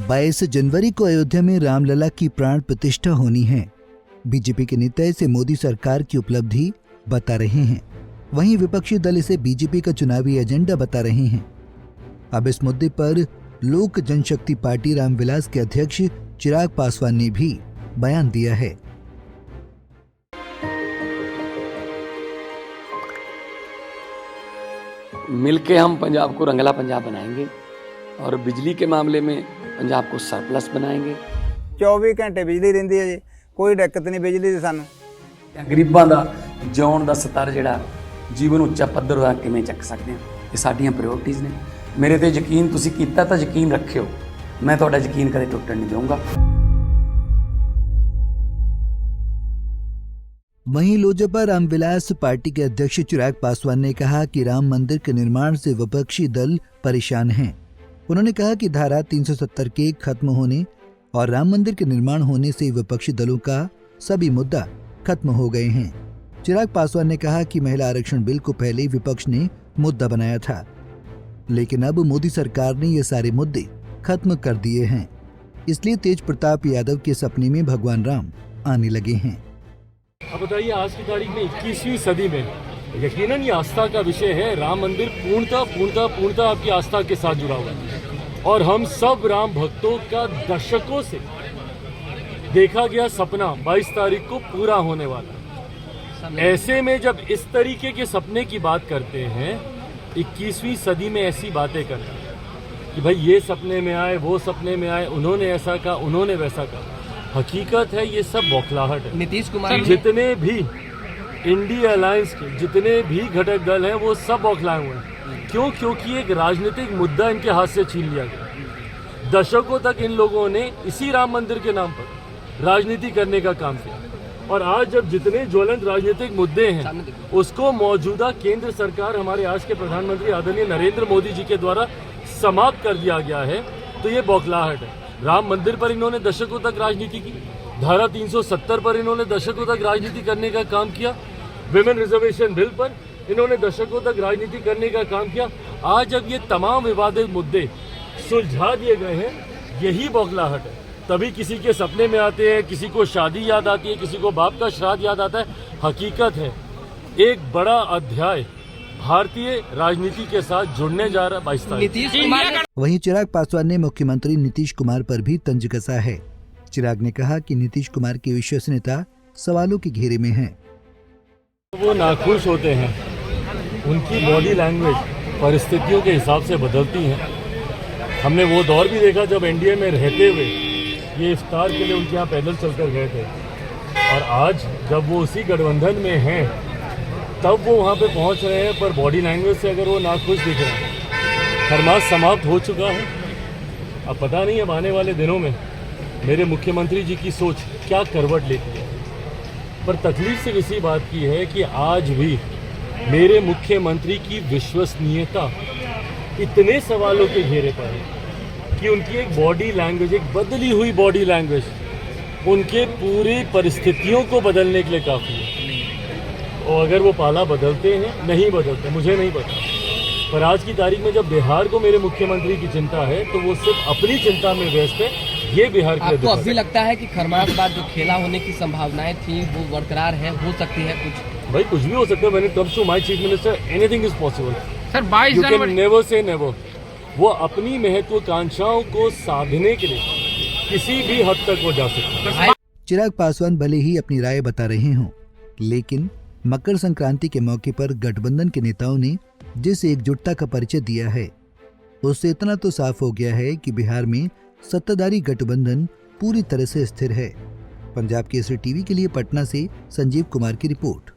22 जनवरी को अयोध्या में रामलला की प्राण प्रतिष्ठा होनी है। बीजेपी के नेता इसे मोदी सरकार की उपलब्धि बता रहे हैं, वहीं विपक्षी दल इसे बीजेपी का चुनावी एजेंडा बता रहे हैं। अब इस मुद्दे पर लोक जनशक्ति पार्टी रामविलास के अध्यक्ष चिराग पासवान ने भी बयान दिया है। मिलके हम पंजाब को रंगला पंजाब बनाएंगे और बिजली के मामले में पंजाब को सरप्लस बनाएंगे। 24 घंटे बिजली रहिंदी है जी, कोई दिक्कत नहीं बिजली दी सानू। गरीबां दा जिउण दा स्तर जिहड़ा जीवन उच्चा पੱਧਰ दा किवें ਚੱਕ ਸਕਦੇ ਹਾਂ, ਇਹ ਸਾਡੀਆਂ ਪ੍ਰਾਇੋਰਟੀਜ਼ ਨੇ। ਮੇਰੇ ਤੇ ਯਕੀਨ ਤੁਸੀਂ ਕੀਤਾ ਤਾਂ ਯਕੀਨ ਰੱਖਿਓ, मैं ਤੁਹਾਡਾ ਯਕੀਨ ਕਦੇ ਟੁੱਟਣ नहीं दूंगा। वहीं लोजपा रामविलास पार्टी के अध्यक्ष चिराग पासवान ने कहा कि राम मंदिर के निर्माण से विपक्षी दल परेशान हैं। उन्होंने कहा कि धारा 370 के खत्म होने और राम मंदिर के निर्माण होने से विपक्षी दलों का सभी मुद्दा खत्म हो गए हैं। चिराग पासवान ने कहा कि महिला आरक्षण बिल को पहले विपक्ष ने मुद्दा बनाया था, लेकिन अब मोदी सरकार ने ये सारे मुद्दे खत्म कर दिए हैं, इसलिए तेज प्रताप यादव के सपने में भगवान राम आने लगे हैं। अब बताइए, आज की तारीख में 21वीं सदी में यकीनन ये आस्था का विषय है। राम मंदिर पूर्णतः आपकी आस्था के साथ जुड़ा हुआ है और हम सब राम भक्तों का दशकों से देखा गया सपना 22 तारीख को पूरा होने वाला है। ऐसे में जब इस तरीके के सपने की बात करते हैं, 21वीं सदी में ऐसी बातें करते हैं कि भाई ये सपने में आए, वो सपने में आए, उन्होंने ऐसा कहा, उन्होंने वैसा कहा। हकीकत है ये सब बौखलाहट है। नीतीश कुमार जितने भी इंडिया अलायंस के जितने भी घटक दल हैं वो सब बौखलाए हुए हैं। क्यों? क्योंकि एक राजनीतिक मुद्दा इनके हाथ से छीन लिया गया। दशकों तक इन लोगों ने इसी राम मंदिर के नाम पर राजनीति करने का काम किया और आज जब जितने ज्वलंत राजनीतिक मुद्दे हैं उसको मौजूदा केंद्र सरकार, हमारे आज के प्रधानमंत्री आदरणीय नरेंद्र मोदी जी के द्वारा समाप्त कर दिया गया है, तो ये बौखलाहट है। राम मंदिर पर इन्होंने दशकों तक राजनीति की, धारा 370 पर इन्होंने दशकों तक राजनीति करने का काम किया, विमेन रिजर्वेशन बिल पर इन्होंने दशकों तक राजनीति करने का काम किया। आज जब ये तमाम विवादित मुद्दे सुलझा दिए गए हैं, यही बौखलाहट है। तभी किसी के सपने में आते हैं, किसी को शादी याद आती है, किसी को बाप का श्राद्ध याद आता है। हकीकत है एक बड़ा अध्याय भारतीय राजनीति के साथ जुड़ने जा रहा है 22 तारीख। वहीं चिराग पासवान ने मुख्यमंत्री नीतीश कुमार पर भी तंज कसा है। चिराग ने कहा कि नीतीश कुमार की विश्वसनीयता सवालों के घेरे में है। वो नाखुश होते हैं, उनकी बॉडी लैंग्वेज परिस्थितियों के हिसाब से बदलती है। हमने वो दौर भी देखा जब एनडीए में रहते हुए ये इफ्तार के लिए उनके यहाँ पैदल चलकर गए थे, और आज जब वो उसी गठबंधन में हैं तब वो वहाँ पे पहुँच रहे हैं, पर बॉडी लैंग्वेज से अगर वो नाखुश दिख रहे हैं। खरमास समाप्त हो चुका है। अब पता नहीं अब आने वाले दिनों में मेरे मुख्यमंत्री जी की सोच क्या करवट लेती है, पर तकलीफ सिर्फ इसी बात की है कि आज भी मेरे मुख्यमंत्री की विश्वसनीयता इतने सवालों के घेरे पर है कि उनकी एक बॉडी लैंग्वेज, एक बदली हुई बॉडी लैंग्वेज उनके पूरी परिस्थितियों को बदलने के लिए काफ़ी है। और अगर वो पाला बदलते हैं, नहीं बदलते, मुझे नहीं पता, पर आज की तारीख में जब बिहार को मेरे मुख्यमंत्री की चिंता है तो वो सिर्फ अपनी चिंता में व्यस्त है। ये बिहार के लिए आपको अभी लगता है कि खरमास बाद जो खेला होने की संभावनाएं थी वो बरकरार है, हो सकती है? भाई कुछ भी हो सकता है। When it comes to my chief minister, anything is possible sir. 22 January, you can never say never. वो अपनी महत्वाकांक्षाओं को साधने के लिए किसी भी हद तक वो जा सकते हैं। चिराग पासवान भले ही अपनी राय बता रहे हों, लेकिन मकर संक्रांति के मौके पर गठबंधन के नेताओं ने जिस एकजुटता का परिचय दिया है, उससे इतना तो साफ हो गया है कि बिहार में सत्ताधारी गठबंधन पूरी तरह से स्थिर है। पंजाब केसरी टीवी के लिए पटना से संजीव कुमार की रिपोर्ट।